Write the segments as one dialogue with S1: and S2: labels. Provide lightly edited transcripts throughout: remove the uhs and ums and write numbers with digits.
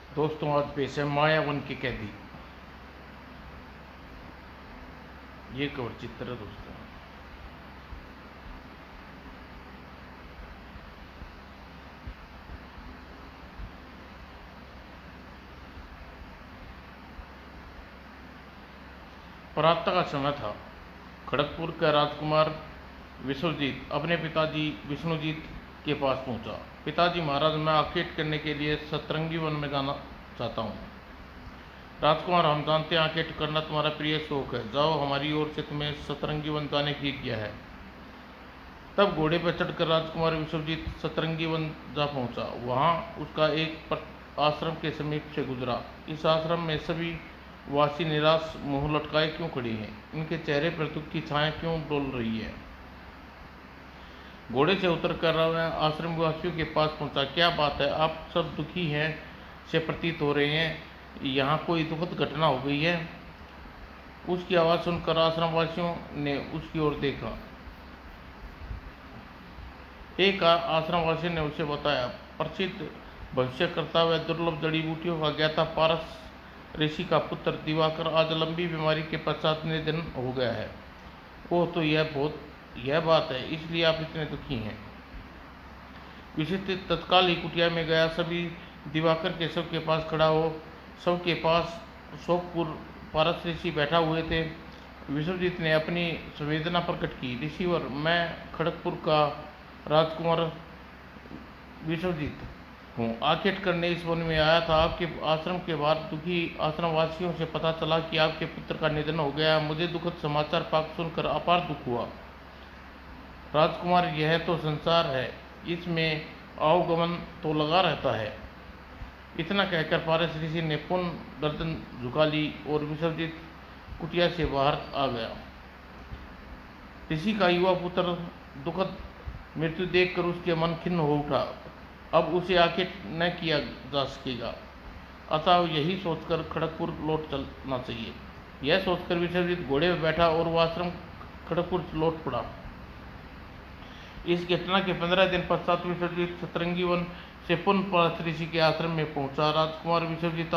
S1: दोस्तों आज पेश है मायावन के कैदी। ये कवर चित्र है दोस्तों। प्रातः का समय था। खड़गपुर का राजकुमार विश्वजीत अपने पिताजी विष्णुजीत के पास पहुंचा। पिताजी महाराज, मैं आखेट करने के लिए सतरंगी वन में जाना चाहता हूँ। राजकुमार, हम जानते हैं आखेट करना तुम्हारा प्रिय शौक है। जाओ, हमारी ओर से तुम्हें सतरंगी वन जाने की किया है। तब घोड़े पर चढ़कर राजकुमार विश्वजीत सतरंगी वन जा पहुंचा। वहां उसका एक आश्रम के समीप से गुजरा। इस आश्रम में सभी वासी निराश मुंह लटकाए क्यों खड़ी हैं? इनके चेहरे पर दुख की छाया क्यों डोल रही है? घोड़े से उतरकर वह आश्रम वासियों के पास पहुंचा। क्या बात है, आप सब दुखी हैं से प्रतीत हो रहे हैं। यहाँ कोई दुखद घटना हो गई है? उसकी आवाज़ सुनकर आश्रम वासियों ने उसकी ओर देखा। एक आश्रमवासी ने उसे बताया, प्रसिद्ध भविष्य करता हुआ दुर्लभ जड़ी बूटियों का ज्ञाता पारस ऋषि का पुत्र दिवाकर आज लंबी बीमारी के पश्चात निधन हो गया है। ओह, तो यह बात है, इसलिए आप इतने दुखी हैं। विशिष्ट तत्काल ही कुटिया में गया। सभी दिवाकर के शव के पास खड़ा हो। शव के पास शोकपुर पारस ऋषि बैठा हुए थे। विश्वजीत ने अपनी संवेदना प्रकट की। ऋषिवर, मैं खड़गपुर का राजकुमार विश्वजीत हूँ। आखेट करने इस वन में आया था। आपके आश्रम के बाहर दुखी आश्रम वासियों से पता चला कि आपके पुत्र का निधन हो गया। मुझे दुखद समाचार पाकर सुनकर अपार दुख हुआ। राजकुमार, यह तो संसार है, इसमें आवागमन तो लगा रहता है। इतना कहकर पारस ऋषि ने पुनः गर्दन झुका ली और विश्वजीत कुटिया से बाहर आ गया। ऋषि का युवा पुत्र दुखद मृत्यु देखकर उसके मन खिन्न हो उठा। अब उसे आखेट न किया जा सकेगा, अतः यही सोचकर खड़गपुर लौट चलना चाहिए। यह सोचकर विश्वजीत घोड़े पर बैठा और वह आश्रम खड़गपुर लौट पड़ा। इस घटना के 15 दिन पश्चात विश्वजीत सतरंगी वन से पुनः पारस ऋषि के आश्रम में पहुंचा। राजकुमार विश्वजीत,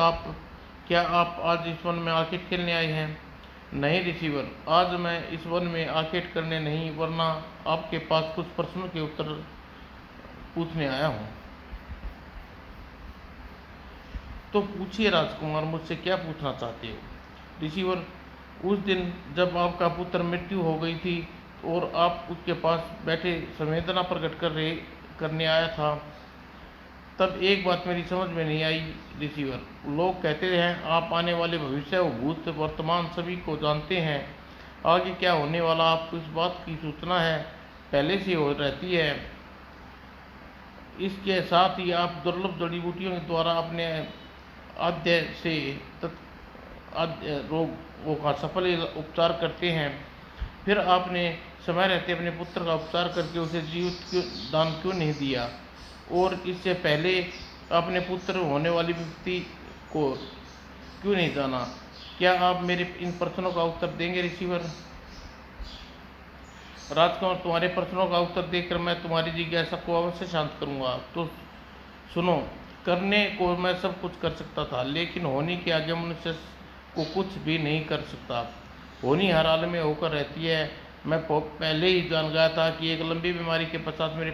S1: क्या आप आज इस वन में आखेट खेलने आए हैं? नहीं ऋषिवर, आज मैं इस वन में आखेट करने नहीं, वरना आपके पास कुछ प्रश्नों के उत्तर पूछने आया हूँ। तो पूछिए राजकुमार, मुझसे क्या पूछना चाहते हो? ऋषिवर, उस दिन जब आपका पुत्र मृत्यु हो गई थी और आप उसके पास बैठे संवेदना प्रकट करने आया था, तब एक बात मेरी समझ में नहीं आई ऋषिवर। लोग कहते हैं आप आने वाले भविष्य और भूत वर्तमान सभी को जानते हैं। आगे क्या होने वाला आपको इस बात की सूचना है, पहले से हो रहती है। इसके साथ ही आप दुर्लभ जड़ी बूटियों के द्वारा अपने आद्य से आद्य रोगों का सफल उपचार करते हैं। फिर आपने समय रहते अपने पुत्र का उपचार करके उसे जीवित दान क्यों नहीं दिया? और इससे पहले अपने पुत्र होने वाली व्यक्ति को क्यों नहीं जाना? क्या आप मेरे इन प्रश्नों का उत्तर देंगे ऋषिवर? राजकुमार, तुम्हारे प्रश्नों का उत्तर देकर मैं तुम्हारी जिज्ञासा को अवश्य शांत करूंगा। तो सुनो, करने को मैं सब कुछ कर सकता था, लेकिन होनी के आगे मनुष्य को कुछ भी नहीं कर सकता। होनी हर हाल में होकर रहती है। मैं पहले ही जान गया था कि एक लंबी बीमारी के पश्चात मेरे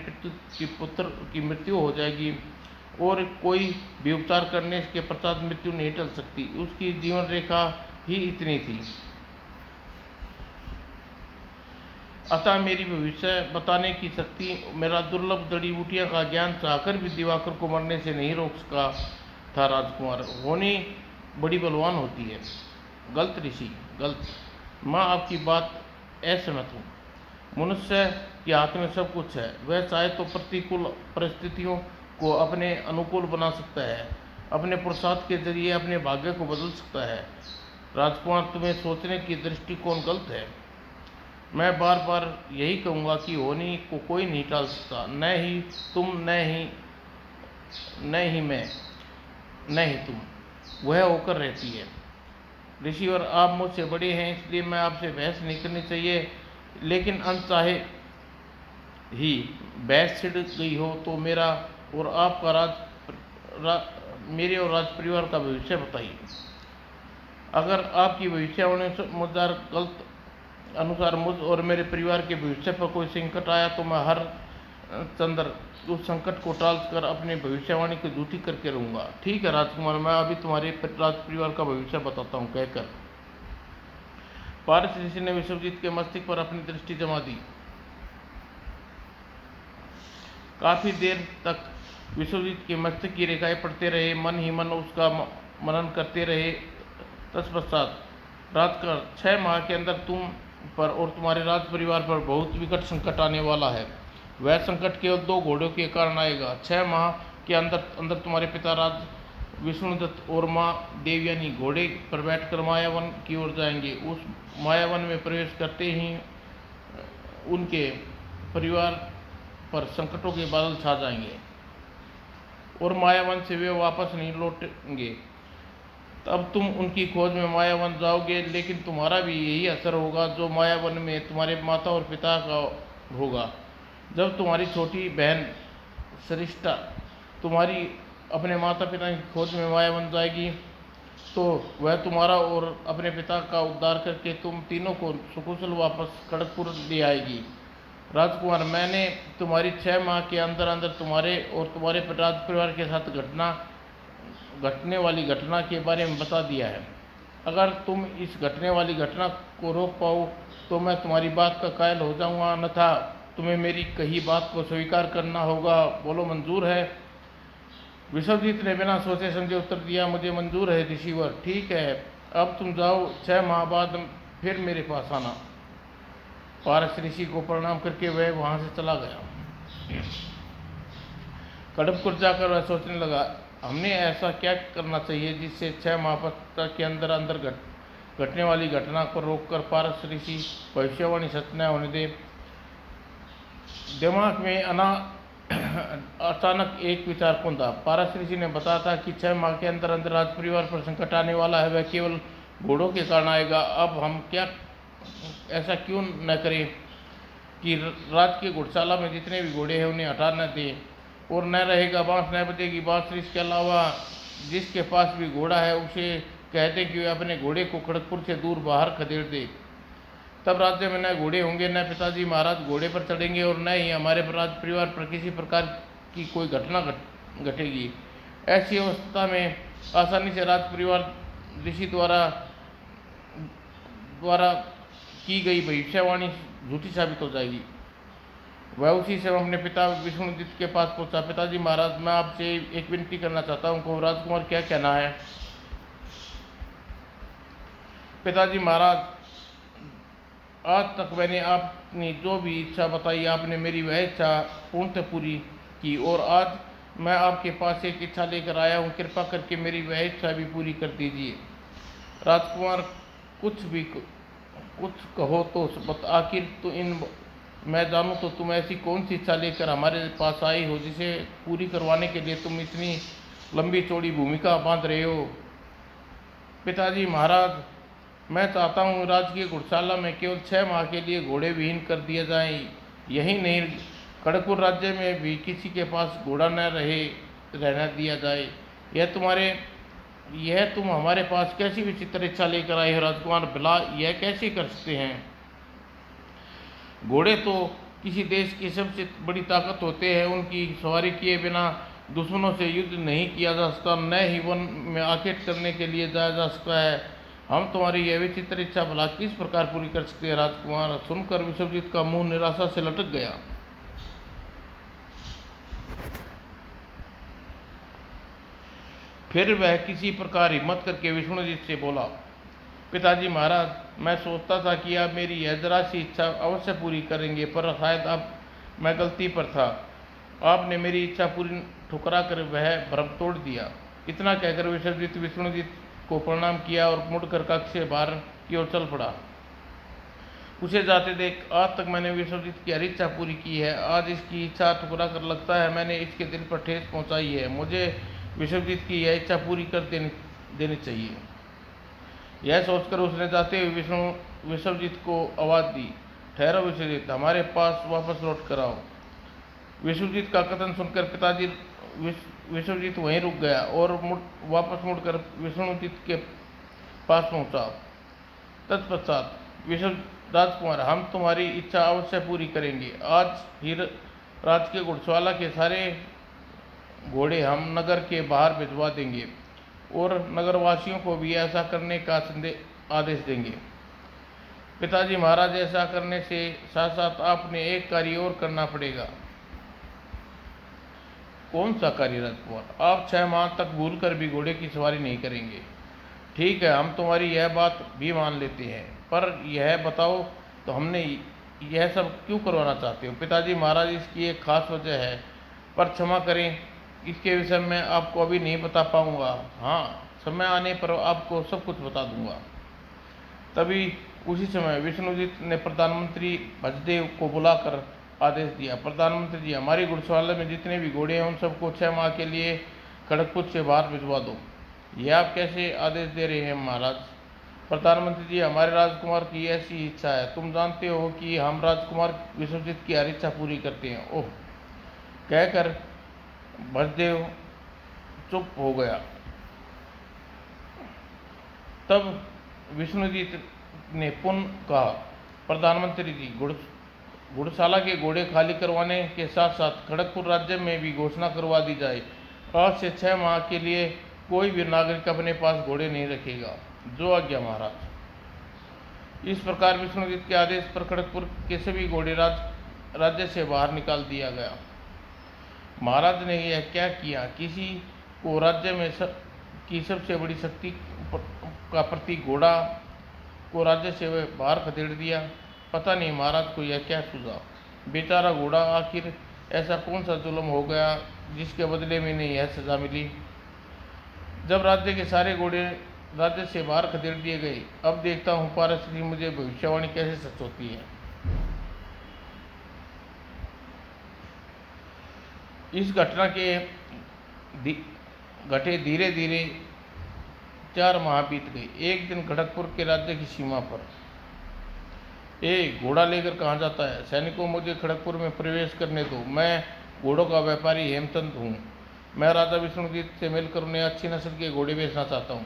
S1: पुत्र की मृत्यु हो जाएगी और कोई भी उपचार करने के पश्चात मृत्यु नहीं टल सकती। उसकी जीवन रेखा ही इतनी थी। अतः मेरी भविष्य बताने की शक्ति, मेरा दुर्लभ जड़ी बूटियाँ का ज्ञान चाहकर भी दिवाकर को मरने से नहीं रोक सका था। राजकुमार, होनी बड़ी बलवान होती है। गलत ऋषि, गलत। मैं आपकी बात असहमत हूँ। मनुष्य के हाथ में सब कुछ है। वह चाहे तो प्रतिकूल परिस्थितियों को अपने अनुकूल बना सकता है, अपने पुरुषार्थ के जरिए अपने भाग्य को बदल सकता है। राजकुमार, तुम्हें सोचने की दृष्टिकोण गलत है। मैं बार बार यही कहूँगा कि होनी को कोई नहीं टाल सकता, न ही तुम, न ही मैं, न ही तुम। वह होकर रहती है। ऋषि, और आप मुझसे बड़े हैं, इसलिए मैं आपसे बहस नहीं करनी चाहिए, लेकिन अनचाहे ही बहस छिड़ गई हो तो मेरा और आपका मेरे और राज परिवार का भविष्य बताइए। अगर आपकी भविष्यवाणी गलत अनुसार मुझ और मेरे परिवार के भविष्य पर कोई संकट आया तो मैं हर चंद्र उस संकट को टाल कर अपने भविष्यवाणी को झूठी करके रहूंगा। ठीक है राजकुमार, मैं अभी तुम्हारे राज परिवार का भविष्य बताता हूँ, कहकर पारस ऋषि ने विश्वजीत के मस्तिष्क पर अपनी दृष्टि जमा दी। काफी देर तक विश्वजीत के मस्तिष्क की रेखाएं पढ़ते रहे, मन ही मन उसका मनन करते रहे। तत्पश्चात राजकुमार, 6 माह के अंदर तुम पर और तुम्हारे राज परिवार पर बहुत विकट संकट आने वाला है। वह संकट केवल 2 घोड़ों के कारण आएगा। 6 माह के अंदर तुम्हारे पिता राज विष्णुदत्त और माँ देवयानी घोड़े पर बैठकर मायावन की ओर जाएंगे। उस मायावन में प्रवेश करते ही उनके परिवार पर संकटों के बादल छा जाएंगे और मायावन से वे वापस नहीं लौटेंगे। तब तुम उनकी खोज में मायावन जाओगे, लेकिन तुम्हारा भी यही असर होगा जो मायावन में तुम्हारे माता और पिता का होगा। जब तुम्हारी छोटी बहन सरिष्ठा तुम्हारी अपने माता पिता की खोज में मायावन जाएगी तो वह तुम्हारा और अपने पिता का उद्धार करके तुम तीनों को सुकुशल वापस खड़गपुर ले आएगी। राजकुमार, मैंने तुम्हारी 6 माह के अंदर अंदर तुम्हारे और तुम्हारे राज परिवार के साथ घटने वाली घटना के बारे में बता दिया है। अगर तुम इस घटने वाली घटना को रोक पाओ तो मैं तुम्हारी बात का कायल हो जाऊंगा, अन्यथा तुम्हें मेरी कही बात को स्वीकार करना होगा। बोलो, मंजूर है? विश्वजीत ने बिना सोचे समझे उत्तर दिया, मुझे मंजूर है ऋषिवर। ठीक है, अब तुम जाओ, 6 माह बाद फिर मेरे पास आना। पारस ऋषि को प्रणाम करके वह वहां से चला गया। खड़गपुर जाकर वह सोचने लगा, हमने ऐसा क्या करना चाहिए जिससे 6 माह के अंदर अंदर घटने वाली घटना को रोककर पारस ऋषि भविष्यवाणी सच न होने दे। दिमाग में अचानक एक विचार कौंधा। पारस ऋषि ने बताया था कि 6 माह के अंदर अंदर राज परिवार पर संकट आने वाला है, वह केवल घोड़ों के कारण आएगा। अब हम क्या ऐसा क्यों न करें कि राज के घोड़शाला में जितने भी घोड़े हैं उन्हें हटा न दें, और न रहेगा बांस न बजेगी बांसुरी। इसके अलावा जिसके पास भी घोड़ा है उसे कह दें कि वे अपने घोड़े को खड़गपुर से दूर बाहर खदेड़ दे। तब राज्य में न घोड़े होंगे, न पिताजी महाराज घोड़े पर चढ़ेंगे और न ही हमारे राज परिवार पर किसी प्रकार की कोई घटना घटेगी। ऐसी अवस्था में आसानी से राज परिवार ऋषि द्वारा की गई भविष्यवाणी झूठी साबित हो जाएगी। वह उसी समय अपने पिता विष्णुदत्त के पास पहुंचा। पिताजी महाराज, मैं आपसे एक विनती करना चाहता हूँ, को राजकुमार क्या कहना है? पिताजी महाराज, आज तक मैंने अपनी जो भी इच्छा बताई आपने मेरी वह इच्छा पूर्णतः पूरी की, और आज मैं आपके पास एक इच्छा लेकर आया हूँ, कृपा करके मेरी वह इच्छा भी पूरी कर दीजिए। राजकुमार, कुछ कहो तो आखिर तो मैं जानूँ तो तुम ऐसी कौन सी इच्छा लेकर हमारे पास आई हो जिसे पूरी करवाने के लिए तुम इतनी लंबी चौड़ी भूमिका बांध रहे हो? पिताजी महाराज, मैं चाहता हूँ राजकीय घोड़शाला में केवल 6 माह के लिए घोड़े विहीन कर दिए जाएं। यही नहीं, खड़गपुर राज्य में भी किसी के पास घोड़ा न रहना दिया जाए। यह तुम हमारे पास कैसी विचित्र इच्छा लेकर आए हो राजकुमार? भला यह कैसे कर सकते हैं? घोड़े तो किसी देश की सबसे बड़ी ताकत होते हैं, उनकी सवारी किए बिना दुश्मनों से युद्ध नहीं किया जा सकता, न ही वन में आखेट करने के लिए जाया जा सकता है। हम तुम्हारी यह विचित्र इच्छा भला किस प्रकार पूरी कर सकते हैं राजकुमार? सुनकर विश्वजीत का मुंह निराशा से लटक गया। फिर वह किसी प्रकार हिम्मत करके विष्णुजीत से बोला, पिताजी महाराज, मैं सोचता था कि आप मेरी यह जरा सी इच्छा अवश्य पूरी करेंगे, पर शायद अब मैं गलती पर था। आपने मेरी इच्छा पूरी ठुकरा कर वह भ्रम तोड़ दिया। इतना कहकर विष्णुजीत को प्रणाम किया और मुड़कर कक्ष से बाहर की ओर चल पड़ा। उसे जाते देख, आज तक मैंने विश्वजीत की हर इच्छा पूरी की है, आज इसकी इच्छा ठुकरा कर लगता है मैंने इसके दिल पर ठेस पहुंचाई है। मुझे विश्वजीत की यह इच्छा पूरी कर देनी चाहिए। यह सोचकर उसने जाते हुए विश्वजीत को आवाज़ दी, ठहरो विश्वजीत, हमारे पास वापस लौट कर आओ। विश्वजीत का कथन सुनकर पिताजी विश्वजीत वहीं रुक गया और वापस मुड़कर विष्णुजीत के पास पहुंचा। तत्पश्चात विश्व राजकुमार, हम तुम्हारी इच्छा अवश्य पूरी करेंगे। आज ही राज के घुड़सवाला के सारे घोड़े हम नगर के बाहर भिजवा देंगे और नगरवासियों को भी ऐसा करने का आदेश देंगे। पिताजी महाराज, ऐसा करने से साथ साथ आपने एक कार्य और करना पड़ेगा। कौन सा कार्य राजकुमार? आप 6 माह तक भूल कर भी घोड़े की सवारी नहीं करेंगे। ठीक है, हम तुम्हारी यह बात भी मान लेते हैं, पर यह बताओ तो हमने यह सब क्यों करवाना चाहते हो? पिताजी महाराज, इसकी एक खास वजह है, पर क्षमा करें, इसके विषय में आपको अभी नहीं बता पाऊंगा। हाँ, समय आने पर आपको सब कुछ बता दूंगा। तभी उसी समय विष्णुजीत ने प्रधानमंत्री भजदेव को बुलाकर आदेश दिया। प्रधानमंत्री जी, हमारी घुड़सवारी में जितने भी घोड़े हैं उन सबको 6 माह के लिए खड़गपुर से बाहर भिजवा दो। यह आप कैसे आदेश दे रहे हैं महाराज? प्रधानमंत्री जी, हमारे राजकुमार की ऐसी इच्छा है। तुम जानते हो कि हम राजकुमार विश्वजीत की हर इच्छा पूरी करते हैं। ओह, कहकर भजदेव चुप हो गया। तब विष्णुजीत ने पुनः कहा, प्रधानमंत्री जी, घुड़शाला के घोड़े खाली करवाने के साथ साथ खड़गपुर राज्य में भी घोषणा करवा दी जाए, आज से 6 माह के लिए कोई भी नागरिक अपने पास घोड़े नहीं रखेगा। जो आज्ञा महाराज। इस प्रकार विष्णुजीत के आदेश पर खड़गपुर के सभी घोड़े राज्य से बाहर निकाल दिया गया। महाराज ने यह क्या किया? किसी को राज्य में की सबसे बड़ी शक्ति का प्रतीक घोड़ा को राज्य से बाहर खदेड़ दिया। पता नहीं महाराज को यह क्या सूझा। बेचारा घोड़ा, आखिर ऐसा कौन सा जुल्म हो गया जिसके बदले में इन्हें यह सजा मिली? जब राज्य के सारे घोड़े राज्य से बाहर खदेड़ दिए गए, अब देखता हूँ पारसरी मुझे भविष्यवाणी कैसे सच होती है। इस घटना के घटे धीरे धीरे 4 माह बीत गए। एक दिन खड़गपुर के राज्य की सीमा पर, घोड़ा लेकर कहाँ जाता है? सैनिकों, मुझे खड़गपुर में प्रवेश करने दो। मैं घोड़ों का व्यापारी हेमचंद हूँ। मैं राजा विष्णुजीत से मिलकर उन्हें अच्छी नस्ल के घोड़े बेचना चाहता हूँ।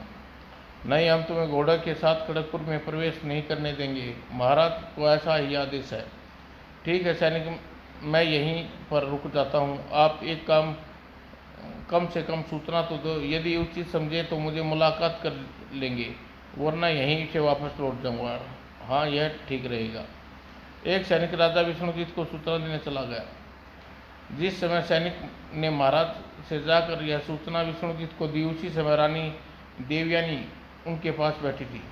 S1: नहीं, हम तुम्हें घोड़े के साथ खड़गपुर में प्रवेश नहीं करने देंगे। महाराज को ऐसा ही आदेश है। ठीक है सैनिक, मैं यहीं पर रुक जाता हूँ। आप एक कम से कम सूचना तो दो। यदि उचित समझे तो मुझे मुलाकात कर लेंगे, वरना यहीं से वापस लौट जाऊँगा। हाँ, यह ठीक रहेगा। एक सैनिक राजा विष्णुजीत को सूचना देने चला गया। जिस समय सैनिक ने महाराज से जाकर यह सूचना विष्णुजीत को दी, उसी समय रानी देवयानी उनके पास बैठी थी।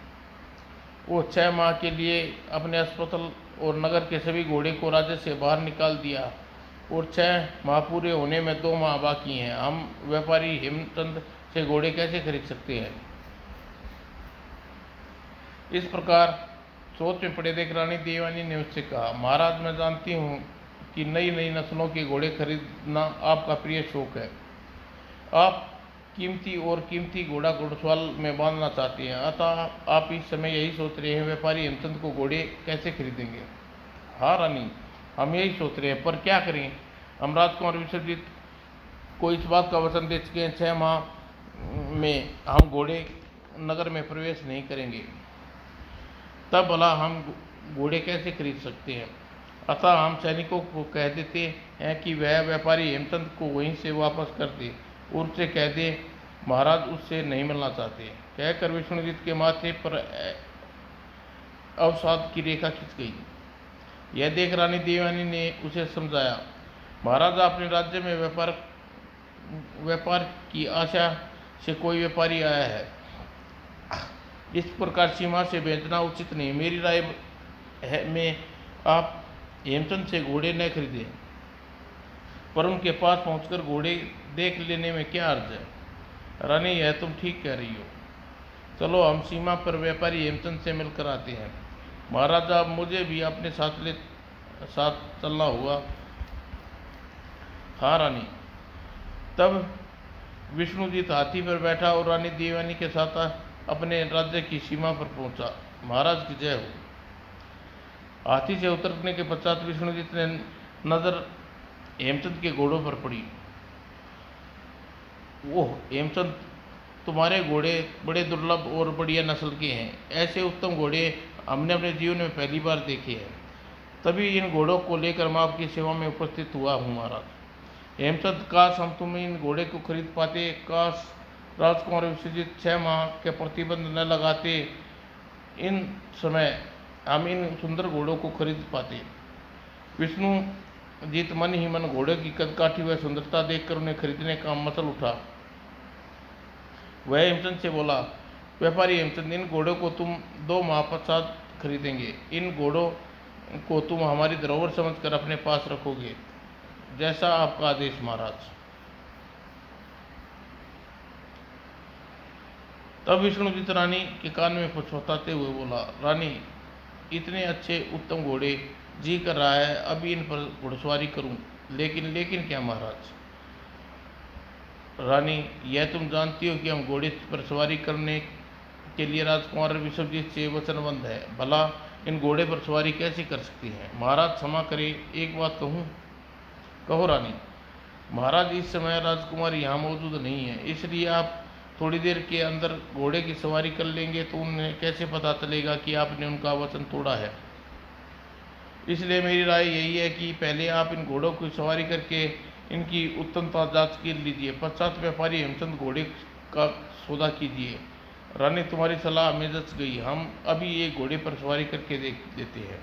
S1: वो 6 माह के लिए अपने अस्पताल और नगर के सभी घोड़े को राज्य से बाहर निकाल दिया और 6 माह पूरे होने में 2 माह बाकी हैं। हम व्यापारी हेमचंद से घोड़े कैसे खरीद सकते हैं? इस प्रकार सोच में पड़े देख रानी देवयानी ने उससे कहा, महाराज, मैं जानती हूँ कि नई नई नस्लों के घोड़े खरीदना आपका प्रिय शौक है। आप कीमती घोड़ा घुड़सवाल में बांधना चाहते हैं, अतः आप इस समय यही सोच रहे हैं व्यापारी हेमचंद को घोड़े कैसे खरीदेंगे। हाँ रानी, हम यही सोच रहे हैं, पर क्या करें? हम राजकुमार विश्वजीत को इस बात का वचन दे चुके हैं, 6 माह में हम घोड़े नगर में प्रवेश नहीं करेंगे। तब भला हम घोड़े कैसे खरीद सकते हैं? अतः हम सैनिकों को कह देते हैं कि वह व्यापारी हेमचंद को वहीं से वापस कर दे और उससे कह दे महाराज उससे नहीं मिलना चाहते। कहकर विष्णुजीत के माथे पर अवसाद की रेखा खिंच गई। यह देख रानी देवयानी ने उसे समझाया, महाराज, अपने राज्य में व्यापार की आशा से कोई व्यापारी आया है। इस प्रकार सीमा से भेजना उचित नहीं। मेरी राय में आप हेमचंद से घोड़े न खरीदें, पर उनके पास पहुंचकर घोड़े देख लेने में क्या अर्ज है। रानी, यह तुम ठीक कह रही हो। चलो, हम सीमा पर व्यापारी हेमचंद से मिलकर आते हैं। महाराज, अब मुझे भी अपने साथ चलना होगा। हाँ रानी। तब विष्णुजीत हाथी पर बैठा और रानी देवयानी के साथ अपने राज्य की सीमा पर पहुंचा। महाराज की जय हो। हाथी से उतरने के पश्चात विष्णुजीत ने नजर हेमचंद के घोड़ों पर पड़ी। ओह हेमचंद, तुम्हारे घोड़े बड़े दुर्लभ और बढ़िया नस्ल के हैं। ऐसे उत्तम घोड़े हमने अपने जीवन में पहली बार देखे हैं। तभी इन घोड़ों को लेकर मैं आपकी सेवा में उपस्थित हुआ हूँ महाराज। हेमचंद, काश हम तुम्हें इन घोड़े को खरीद पाते। काश राजकुमार विश्वजीत 6 माह के प्रतिबंध न लगाते। इन समय हम इन सुंदर घोड़ों को खरीद पाते। विष्णु जीत मन ही मन घोड़े की कदकाठी व सुंदरता देखकर उन्हें खरीदने का मचल उठा। वह हेमचंद से बोला, व्यापारी हेमचंद, इन घोड़ों को तुम 2 माह पश्चात खरीदेंगे। इन घोड़ों को तुम हमारी धरोहर समझकर अपने पास रखोगे। जैसा आपका आदेश महाराज। तब विष्णुजीत रानी के कान में पछताते हुए बोला, रानी, इतने अच्छे उत्तम घोड़े जी कर रहा है, अभी इन पर घुड़सवारी करूं। लेकिन क्या महाराज। रानी, यह तुम जानती हो कि हम घोड़े पर सवारी करने के लिए राजकुमार विश्वजीत से वचनबद्ध है। भला इन घोड़े पर सवारी कैसे कर सकती हैं। महाराज क्षमा करें, एक बात कहूँ। कहो रानी। महाराज, इस समय राजकुमार यहाँ मौजूद नहीं है, इसलिए आप थोड़ी देर के अंदर घोड़े की सवारी कर लेंगे तो उन्हें कैसे पता चलेगा कि आपने उनका वचन तोड़ा है। इसलिए मेरी राय यही है कि पहले आप इन घोड़ों की सवारी करके इनकी उत्तमता जांच कर लीजिए। पश्चात व्यापारी हेमचंद घोड़े का सौदा कीजिए। रानी, तुम्हारी सलाह हमें जच गई। हम अभी एक घोड़े पर सवारी करके देख देते हैं।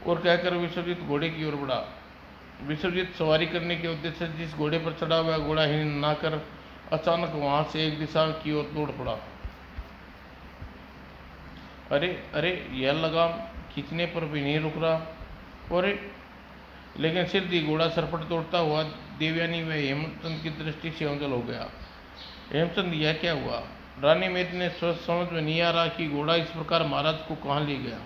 S1: और कहकर विश्वजीत घोड़े की ओर बढ़ा। विश्वजीत सवारी करने के उद्देश्य से जिस घोड़े पर चढ़ा हुआ घोड़ा हिल ना कर अचानक वहां से एक दिशा की ओर दौड़ पड़ा। अरे अरे, यह लगाम खींचने पर भी नहीं रुक रहा। और लेकिन सिद्धि घोड़ा सरपट दौड़ता हुआ देवयानी व हेमचंद की दृष्टि से ओझल हो गया। हेमचंद, यह क्या हुआ। रानी, मेरे समझ में नहीं आ रहा कि घोड़ा इस प्रकार महाराज को कहाँ ले गया।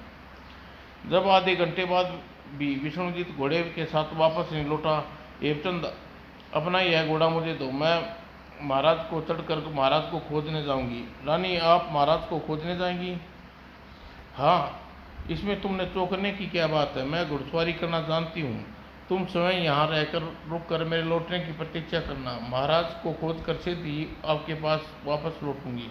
S1: जब आधे घंटे बाद भी विष्णुजीत घोड़े के साथ वापस नहीं लौटा। हेमचंद, अपना यह घोड़ा मुझे दो, मैं महाराज को चढ़कर महाराज को खोजने जाऊंगी। रानी, आप महाराज को खोजने जाएंगी। हाँ, इसमें तुमने चौंकने की क्या बात है। मैं घुड़सवारी करना जानती हूँ। तुम स्वयं यहाँ रहकर रुक कर मेरे लौटने की प्रतीक्षा करना। महाराज को खोज कर सीधे ही आपके पास वापस लौटूंगी।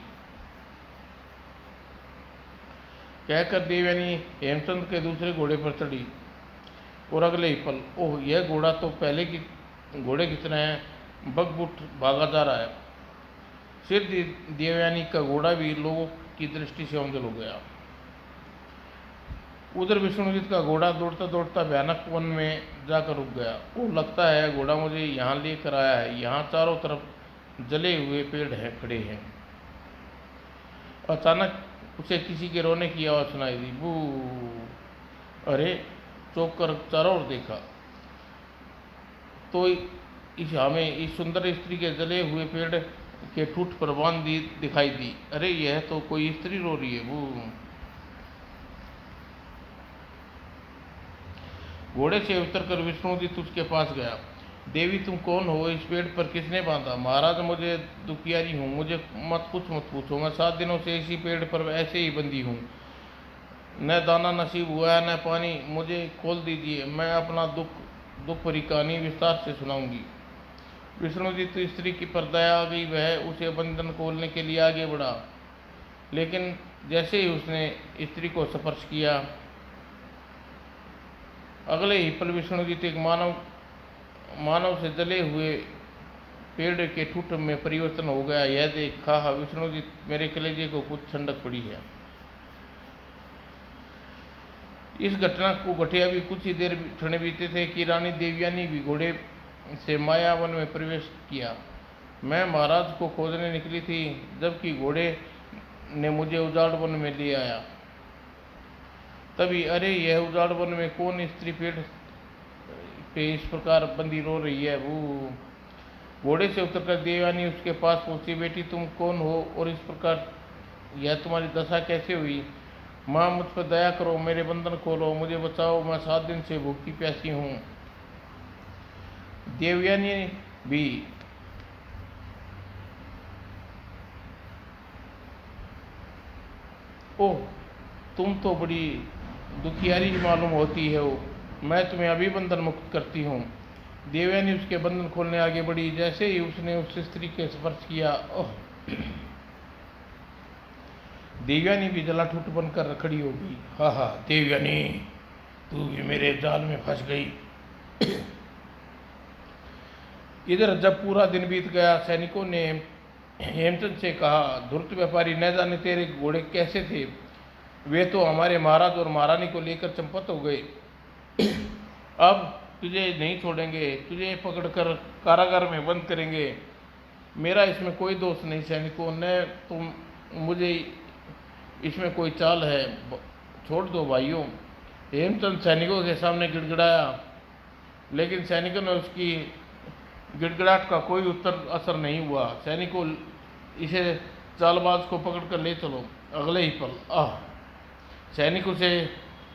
S1: कहकर देवयानी हेमचंद के दूसरे घोड़े पर चढ़ी और अगले ही पल, ओह, यह घोड़ा तो पहले की घोड़े की तरह बगबुट भागा जा रहा है। सिर देवयानी का घोड़ा भी लोगों की दृष्टि से ओझल हो गया। उधर विष्णुजीत का घोड़ा दौड़ता दौड़ता भयानक वन में जाकर रुक गया। वो लगता है घोड़ा मुझे यहाँ लेकर आया है। यहाँ चारों तरफ जले हुए पेड़ हैं, खड़े हैं। अचानक उसे किसी के रोने की आवाज़ सुनाई दी। बू। अरे, चौंक कर चारों ओर देखा तो इस सुंदर स्त्री के जले हुए पेड़ के ठूठ पर बांधी दिखाई दी। अरे, यह तो कोई स्त्री रो रही है। वो घोड़े से उतरकर विष्णुजीत उसके पास गया। देवी, तुम कौन हो। इस पेड़ पर किसने बांधा। महाराज, मुझे दुखियारी हूँ, मुझे मत पूछो। मैं 7 दिनों से इसी पेड़ पर ऐसे ही बंधी हूँ। न दाना नसीब हुआ है न पानी। मुझे खोल दीजिए, मैं अपना दुख भरी कहानी विस्तार से सुनाऊंगी। विष्णुजीत स्त्री की पर दया आ गई। वह उसे बंधन खोलने के लिए आगे बढ़ा, लेकिन जैसे ही उसने स्त्री को स्पर्श किया, अगले ही पल विष्णुजीत एक मानव से जले हुए पेड़ के ठूठ में परिवर्तन हो गया। यह देखा विष्णुजीत, मेरे कलेजे को कुछ ठंडक पड़ी है। इस घटना को घटिया भी कुछ ही देर क्षण बीते थे कि रानी देवयानी भी घोड़े से मायावन में प्रवेश किया। मैं महाराज को खोजने निकली थी, जबकि घोड़े ने मुझे उजाड़ वन में ले आया। तभी, अरे, यह उजाड़ वन में कौन स्त्री पेड़ पे इस प्रकार बंदी रो रही है। वो घोड़े से उतरकर देवयानी उसके पास पहुंची। बेटी, तुम कौन हो और इस प्रकार यह तुम्हारी दशा कैसे हुई। माँ, मुझ पर दया करो, मेरे बंधन खोलो, मुझे बचाओ। मैं 7 दिन से भूखी प्यासी हूँ। देवयानी भी ओह, तुम तो बड़ी दुखियारी मालूम होती हो। मैं तुम्हें अभी बंधन मुक्त करती हूँ। देवयानी उसके बंधन खोलने आगे बढ़ी। जैसे ही उसने उस स्त्री के स्पर्श किया, ओह, देवयानी भी जलाठुट बनकर खड़ी हो गई। हा हा, देवयानी, तू भी मेरे जाल में फंस गई। इधर जब पूरा दिन बीत गया, सैनिकों ने हेमचंद से कहा, धूर्त व्यापारी, न जाने तेरे घोड़े कैसे थे, वे तो हमारे महाराज और महारानी को लेकर चंपत हो गए। अब तुझे नहीं छोड़ेंगे, तुझे पकड़कर कारागार में बंद करेंगे। मेरा इसमें कोई दोष नहीं सैनिकों, न तुम मुझे इसमें कोई चाल है, छोड़ दो भाइयों। हेमचंद सैनिकों के सामने गिड़गिड़ाया, लेकिन सैनिकों ने उसकी गिड़गिड़ाहट का कोई उत्तर असर नहीं हुआ। सैनिकों, इसे चालबाज को पकड़कर ले चलो। अगले ही पल सैनिक उसे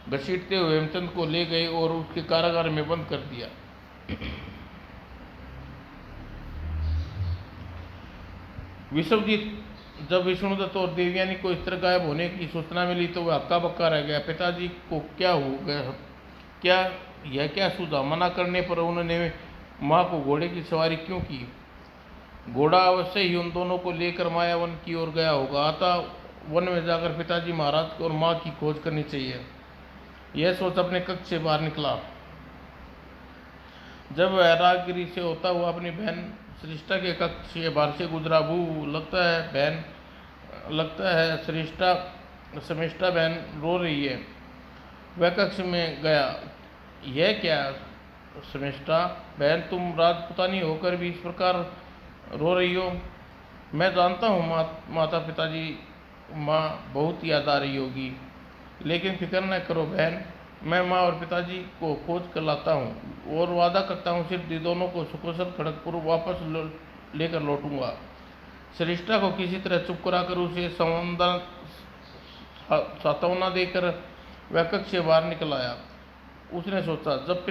S1: घसीटते हुए हेमचंद को ले गए और उसके कारागार में बंद कर दिया। विश्वजीत, जब विष्णुदत्त और देवयानी को इस तरह गायब होने की सूचना मिली तो वह हक्का बक्का रह गया। पिताजी को क्या हो गया, क्या सूझा? मना करने पर उन्होंने माँ को घोड़े की सवारी क्यों की? घोड़ा अवश्य ही उन दोनों को लेकर मायावन की ओर गया होगा, अतः वन में जाकर पिताजी महाराज और माँ की खोज करनी चाहिए। यह सोच अपने कक्ष से बाहर निकला। जब वह राजगिरी से होता हुआ अपनी बहन श्रेष्ठा के कक्ष के बाहर से गुजरा, लगता है श्रेष्ठा बहन रो रही है। वह कक्ष में गया। यह क्या श्रेष्ठा बहन, तुम राजपुतानी होकर भी इस प्रकार रो रही हो? मैं जानता हूँ माता पिताजी, माँ बहुत याद आ रही होगी, लेकिन फिक्र न करो बहन, मैं माँ और पिताजी को खोज कर लाता हूँ और वादा करता हूँ सिर्फ दोनों को सुकुशल खड़गपुर वापस लेकर लौटूंगा। श्रेष्ठा को किसी तरह चुप कराकर उसे सांत्वना देकर वह कक्ष से बाहर निकल आया। उसने सोचा, जब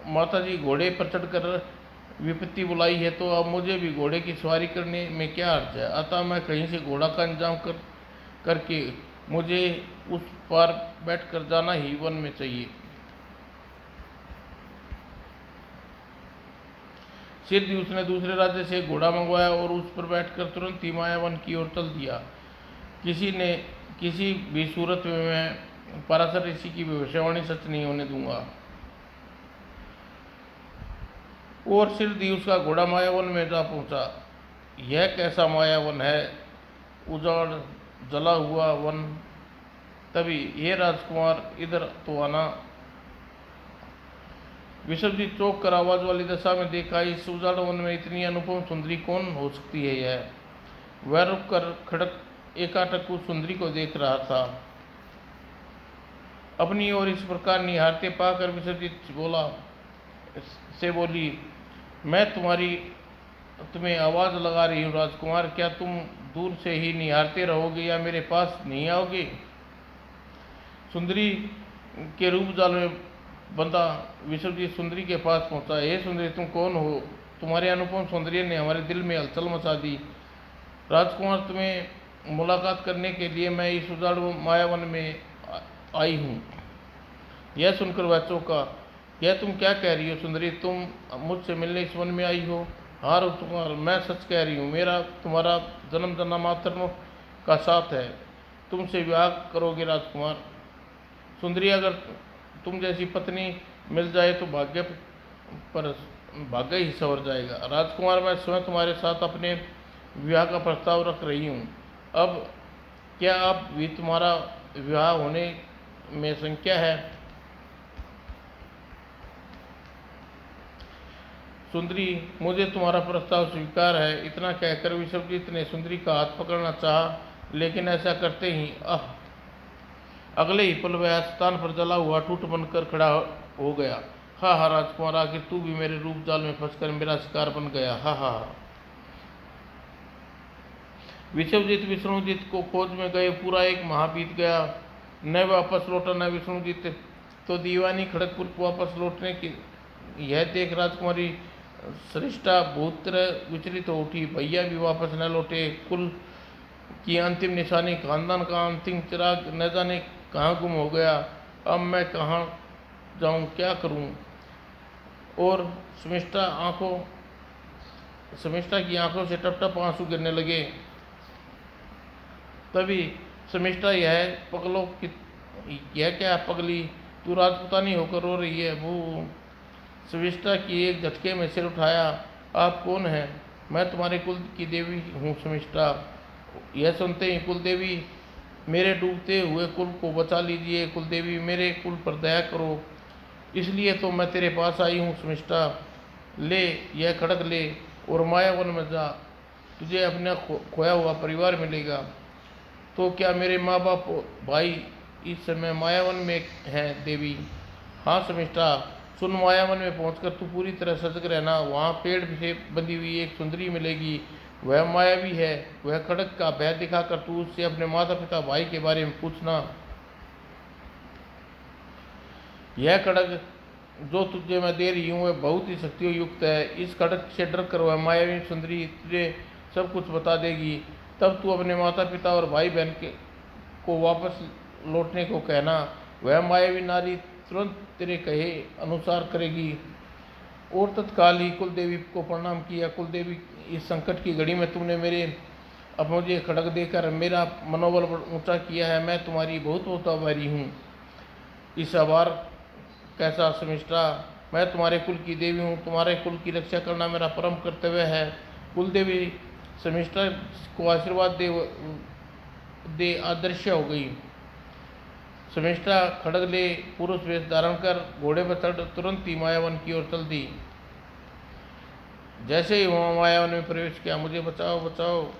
S1: माताजी घोड़े पर चढ़कर विपत्ति बुलाई है तो अब मुझे भी घोड़े की सवारी करने में क्या अर्थ है। अतः मैं कहीं से घोड़ा का इंतजाम करके मुझे उस पार बैठकर जाना ही वन में चाहिए। सिद्धि उसने दूसरे राज्य से घोड़ा मंगवाया और उस पर बैठकर तुरंत ही मायावन की ओर चल दिया। किसी भी सूरत में मैं पराशर ऋषि की भविष्यवाणी सच नहीं होने दूंगा। और सिद्धि उसका घोड़ा मायावन में जा पहुंचा। यह कैसा मायावन है, उजाड़ जला हुआ वन। तभी, हे राजकुमार, इधर तो आना। विश्वजीत चौंक कर आवाज वाली दशा में देखा, इस उजाड़ वन में इतनी अनुपम सुंदरी कौन हो सकती है यह? वह रुक कर एकाटक उस सुंदरी को देख रहा था। अपनी ओर इस प्रकार निहारते पाकर विश्वजीत बोली, मैं तुम्हें आवाज लगा रही हूँ राजकुमार, क्या तुम दूर से ही निहारते रहोगे या मेरे पास नहीं आओगे? सुंदरी के रूप जाल में बंधा विश्वजीत सुंदरी के पास पहुंचा। हे सुंदरी, तुम कौन हो? तुम्हारे अनुपम सौंदर्य ने हमारे दिल में हलचल मचा दी। राजकुमार, तुम्हें मुलाकात करने के लिए मैं इस उजाड़ मायावन में आई हूँ। यह सुनकर वह चौंका। यह तुम क्या कह रही हो सुंदरी? तुम मुझसे मिलने इस वन में आई हो? हाँ राजकुमार, मैं सच कह रही हूँ। मेरा तुम्हारा जन्म जन्मांतर का साथ है। तुमसे विवाह करोगे राजकुमार? सुंदरी, अगर तुम जैसी पत्नी मिल जाए तो भाग्य ही संवर जाएगा। राजकुमार, मैं स्वयं तुम्हारे साथ अपने विवाह का प्रस्ताव रख रही हूँ। अब क्या अब भी तुम्हारा विवाह होने में संख्या है? सुंदरी, मुझे तुम्हारा प्रस्ताव स्वीकार है। इतना कहकर विश्वजीत ने सुंदरी का हाथ पकड़ना चाहा, लेकिन ऐसा करते ही अगले ही पल वह स्थान पर जला हुआ टूट बनकर खड़ा हो गया। हा हा राजकुमार, आखिर तू भी मेरे रूप जाल में फंसकर मेरा शिकार बन गया। हा हा। विष्णुजीत को खोज में गए पूरा एक माह बीत गया। न वापस लौटा न विष्णुजीत तो दीवानी खड़गपुर को वापस लौटने की यह देख राजकुमारी श्रेष्ठा बहुत तरह विचलित हो उठी। भैया भी वापस न लौटे। कुल की अंतिम निशानी, खानदान का अंतिम चिराग न जाने कहाँ गुम हो गया। अब मैं कहाँ जाऊँ, क्या करूँ? और शमिष्ठा की आंखों से टप टप आंसू गिरने लगे। तभी शमिष्ठा, यह क्या पगली, तू राजपुतानी होकर रो रही है? वो शमिष्ठा की एक झटके में सिर उठाया। आप कौन हैं? मैं तुम्हारे कुल की देवी हूँ शमिष्ठा। यह सुनते ही कुलदेवी, मेरे डूबते हुए कुल को बचा लीजिए कुलदेवी, मेरे कुल पर दया करो, इसलिए तो मैं तेरे पास आई हूँ शमिष्ठा। ले यह खड़ग ले और मायावन में जा, तुझे अपना खोया हुआ परिवार मिलेगा। तो क्या मेरे माँ बाप भाई इस समय मायावन में हैं देवी? हाँ शमिष्ठा, सुन, मायावन में पहुंचकर तू पूरी तरह सजग रहना। वहाँ पेड़ से बंधी हुई एक सुंदरी मिलेगी, वह मायावी है। वह खड़ग का भय दिखाकर तू उससे अपने माता पिता भाई के बारे में पूछना। यह खड़ग जो तुझे मैं दे रही हूँ वह बहुत ही शक्तियों युक्त है। इस खड़ग से डर कर वह मायावी सुंदरी तुझे सब कुछ बता देगी। तब तू अपने माता पिता और भाई बहन को वापस लौटने को कहना। वह मायावी नारी तुरंत तेरे कहे अनुसार करेगी। और तत्काल ही कुलदेवी को प्रणाम किया। कुलदेवी, इस संकट की घड़ी में तुमने अब मुझे खड़ग देकर मेरा मनोबल ऊंचा किया है। मैं तुम्हारी बहुत बहुत आभारी हूँ। इस आभार कैसा शमिष्ठा, मैं तुम्हारे कुल की देवी हूँ, तुम्हारे कुल की रक्षा करना मेरा परम कर्तव्य है। कुलदेवी शमिष्ठा को आशीर्वाद दे अदृश्य हो गई। शमिष्ठा खड़ग ले पुरुष वेश धारण कर घोड़े पर चढ़ तुरंत ही मायावन की ओर चल दी। जैसे ही वहाँ मायावन में प्रवेश किया, मुझे बचाओ बचाओ,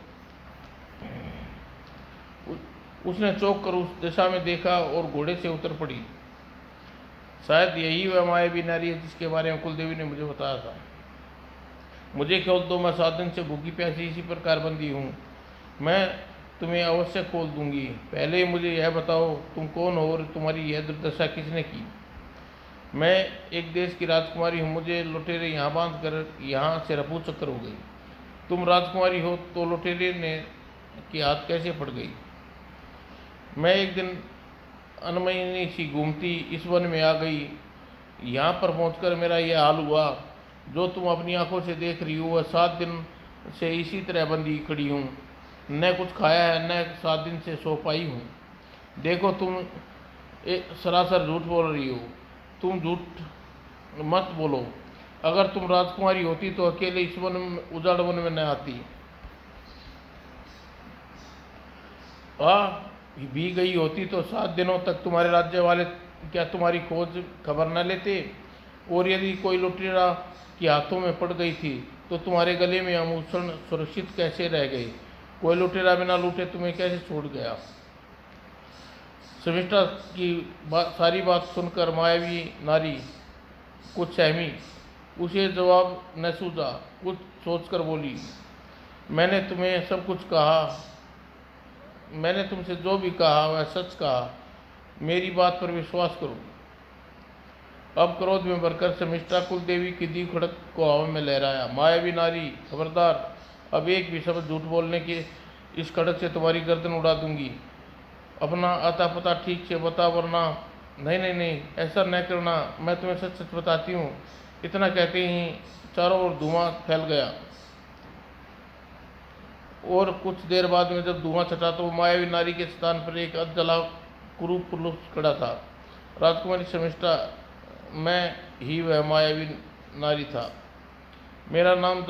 S1: उसने चौंक कर उस दिशा में देखा और घोड़े से उतर पड़ी। शायद यही वह मायावी नारी है जिसके बारे में कुलदेवी ने मुझे बताया था। मुझे खोल दो, मैं 7 दिन से भूखी प्यासी इसी प्रकार बंदी हूँ। मैं तुम्हें अवश्य खोल दूंगी। पहले मुझे यह बताओ तुम कौन हो और तुम्हारी यह दुर्दशा किसने की? मैं एक देश की राजकुमारी हूँ। मुझे लुटेरे यहाँ बांध कर यहाँ से रफू चक्कर हो गई। तुम राजकुमारी हो तो लुटेरे ने की हाथ कैसे पड़ गई? मैं एक दिन अनमनी सी घूमती इस वन में आ गई। यहाँ पर पहुंचकर मेरा यह हाल हुआ। जो तुम अपनी आंखों से देख रही हो वह 7 दिन से इसी तरह बंदी खड़ी हूँ। न कुछ खाया है, न 7 दिन से सो पाई हूँ। देखो तुम सरासर झूठ बोल रही हो। तुम झूठ मत बोलो। अगर तुम राजकुमारी होती तो अकेले इस उजाड़ वन में न आती। भी गई होती तो 7 दिनों तक तुम्हारे राज्य वाले क्या तुम्हारी खोज खबर न लेते? और यदि कोई लुटेरा के हाथों में पड़ गई थी तो तुम्हारे गले में आभूषण सुरक्षित कैसे रह गए? कोई लुटेरा बिना लूटे तुम्हें कैसे छोड़ गया? शमिष्ठा की सारी बात सुनकर मायावी नारी कुछ सहमी। उसे जवाब न सूझा। कुछ सोचकर बोली, मैंने तुम्हें सब कुछ कहा। मैंने तुमसे जो भी कहा वह सच कहा। मेरी बात पर विश्वास करो। अब क्रोध में भरकर शमिष्ठा कुलदेवी की दी खड़ग को हवा में लहराया। मायावी नारी, खबरदार, अब एक भी शब्द झूठ बोलने के इस खड़ग से तुम्हारी गर्दन उड़ा दूंगी। अपना आता पता ठीक से बता, वरना नहीं नहीं नहीं, ऐसा न करना, मैं तुम्हें सच सच बताती हूँ। इतना कहते ही चारों ओर धुआं फैल गया। और कुछ देर बाद में जब धुआं छटा तो मायावी नारी के स्थान पर एक अधजला कुरूप पुरुष खड़ा था। राजकुमारी शमिष्ठा, मैं ही वह मायावी नारी था। मेरा नाम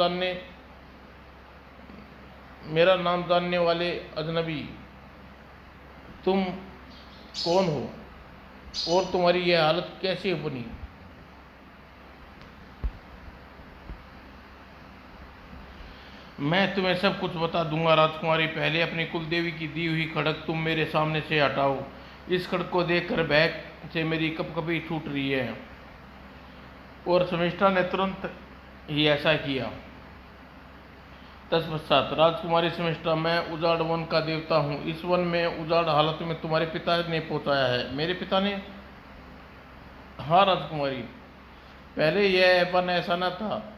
S1: जानने वाले अजनबी, तुम कौन हो और तुम्हारी यह हालत कैसे बनी? मैं तुम्हें सब कुछ बता दूंगा राजकुमारी। पहले अपनी कुलदेवी की दी हुई खड़ग तुम मेरे सामने से हटाओ। इस खड़ग को देखकर भय से मेरी कपकपी छूट रही है। और शमिष्ठा ने तुरंत ही ऐसा किया। तत्पश्चात, राजकुमारी शमिष्ठा, मैं उजाड़ वन का देवता हूँ। इस वन में उजाड़ हालत में तुम्हारे पिता ने पहुँचाया है। मेरे पिता ने? हाँ राजकुमारी, पहले यह वन ऐसा न था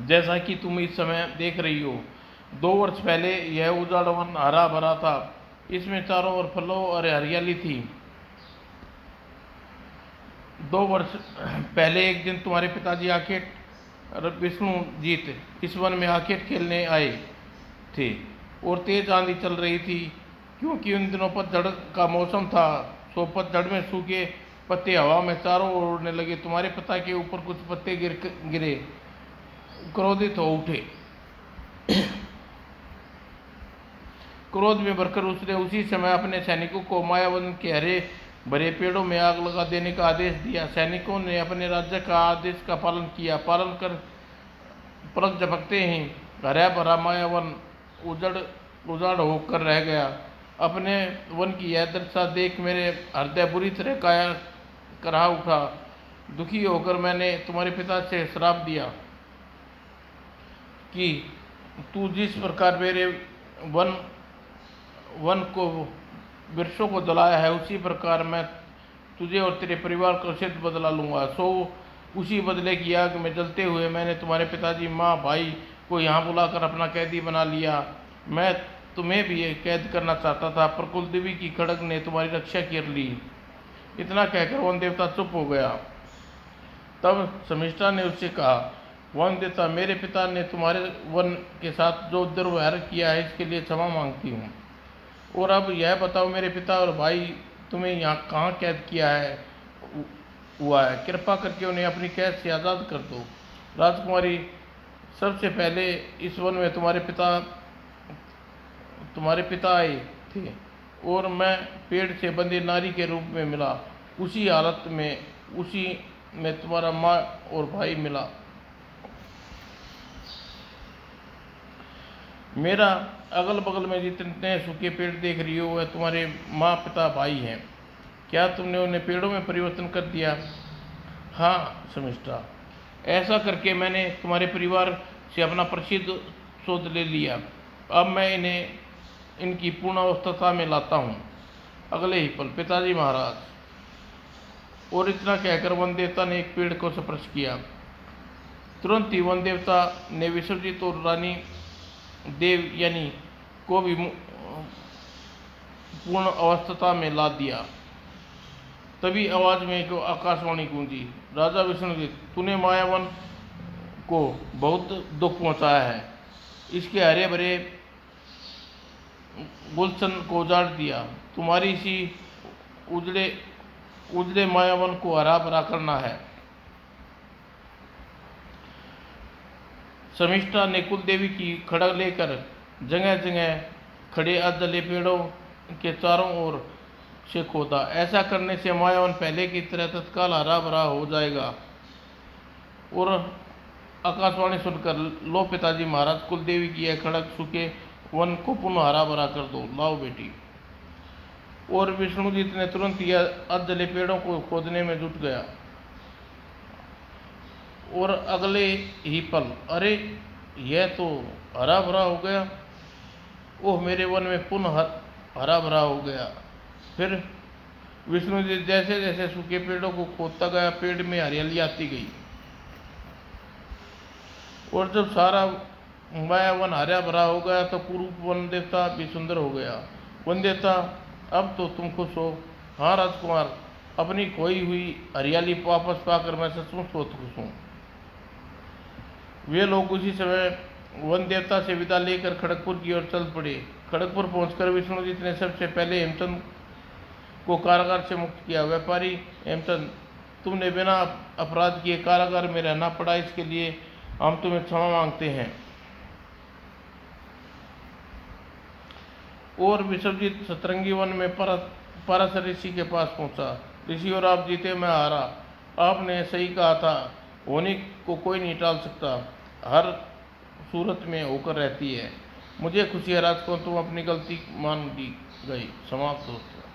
S1: जैसा कि तुम इस समय देख रही हो। 2 वर्ष पहले यह उजाड़ वन हरा भरा था। इसमें चारों ओर फलों और हरियाली थी। 2 वर्ष पहले एक दिन तुम्हारे पिताजी आके विष्णु जीत इस वन में आके खेलने आए थे और तेज आंधी चल रही थी, क्योंकि उन दिनों पतझड़ का मौसम था। सो पतझड़ में सूखे पत्ते हवा में चारों ओर उड़ने लगे। तुम्हारे पिता के ऊपर कुछ पत्ते गिरे। क्रोधित हो उठे। क्रोध में भरकर उसने उसी समय अपने सैनिकों को मायावन के हरे भरे पेड़ों में आग लगा देने का आदेश दिया। सैनिकों ने अपने राज्य का आदेश का पालन किया। पालन कर पलक झपकते ही हरा भरा मायावन उजाड़ होकर रह गया। अपने वन की यह दशा देख मेरे हृदय बुरी तरह काया करा उठा। दुखी होकर मैंने तुम्हारे पिता से श्राप दिया कि तू जिस प्रकार मेरे वन को वृक्षों को जलाया है, उसी प्रकार मैं तुझे और तेरे परिवार को सिद्ध बदला लूँगा। सो उसी बदले की आग में जलते हुए मैंने तुम्हारे पिताजी, माँ, भाई को यहाँ बुलाकर अपना कैदी बना लिया। मैं तुम्हें भी कैद करना चाहता था, पर कुलदेवी की खड़ग ने तुम्हारी रक्षा कर ली। इतना कहकर वन देवता चुप हो गया। तब शमिष्ठा ने उससे कहा, वन देवता, मेरे पिता ने तुम्हारे वन के साथ जो दुर्व्यवहार किया है, इसके लिए क्षमा मांगती हूँ। और अब यह बताओ, मेरे पिता और भाई तुम्हें यहाँ कहाँ कैद किया है हुआ है? कृपा करके उन्हें अपनी कैद से आज़ाद कर दो। राजकुमारी, सबसे पहले इस वन में तुम्हारे पिता आए थे और मैं पेड़ से बंधे नारी के रूप में मिला। उसी हालत में तुम्हारा माँ और भाई मिला। मेरा अगल बगल में जितने सूखे पेड़ देख रही हो, वह तुम्हारे माँ, पिता, भाई हैं। क्या तुमने उन्हें पेड़ों में परिवर्तन कर दिया? हाँ शमिष्ठा, ऐसा करके मैंने तुम्हारे परिवार से अपना प्रसिद्ध शोध ले लिया। अब मैं इन्हें इनकी पूर्ण अवस्था में लाता हूँ। अगले ही पल, पिताजी महाराज। और इतना कहकर वन देवता ने एक पेड़ को स्पर्श किया। तुरंत ही वन देवता ने विश्वजीत और रानी देव यानी को भी पूर्ण अवस्था में ला दिया। तभी आवाज में एक आकाशवाणी गूंजी, राजा विष्णुजीत, तूने मायावन को बहुत दुख पहुंचाया है। इसके हरे भरे गुलशन को उजाड़ दिया। तुम्हारी इसी उजड़े मायावन को हरा भरा करना है। शमिष्ठा ने कुलदेवी की खड़ग लेकर जगह जगह खड़े अजले पेड़ों के चारों ओर से खोदा। ऐसा करने से मायावन पहले की तरह तत्काल हरा भरा हो जाएगा। और आकाशवाणी सुनकर, लो पिताजी महाराज, कुलदेवी की यह खड़ग सूखे वन को पुनः हरा भरा कर दो। लाओ बेटी। और विष्णुजीत ने तुरंत यह अजले पेड़ों को खोदने में जुट गया। और अगले ही पल, अरे यह तो हरा भरा हो गया। ओह, मेरे वन में पुनः हरा भरा हो गया। फिर विष्णुजीत जैसे जैसे सूखे पेड़ों को खोदता गया, पेड़ में हरियाली आती गई। और जब सारा मायावन हरा भरा हो गया तो पूर्व वन देवता भी सुंदर हो गया। वन देवता, अब तो तुम खुश हो। हाँ राजकुमार, अपनी खोई हुई हरियाली वापस पाकर मैं सचमुच बहुत खुश हूँ। वे लोग उसी समय वन देवता से विदा लेकर खड़गपुर की ओर चल पड़े। खड़गपुर पहुंचकर विष्णुजीत ने सबसे पहले हेमचंद को कारागार से मुक्त किया। व्यापारी हेमचंद, तुमने बिना अपराध किए कारागार में रहना पड़ा, इसके लिए हम तुम्हें क्षमा मांगते हैं। और विश्वजीत सतरंगी वन में पारस ऋषि के पास पहुंचा। ऋषि, और आप जीते, मैं हारा। आपने सही कहा था, होने को कोई नहीं टाल सकता, हर सूरत में होकर रहती है। मुझे खुशी है राजकुमार, तुम अपनी गलती मान ली गई। समाप्त दोस्तों।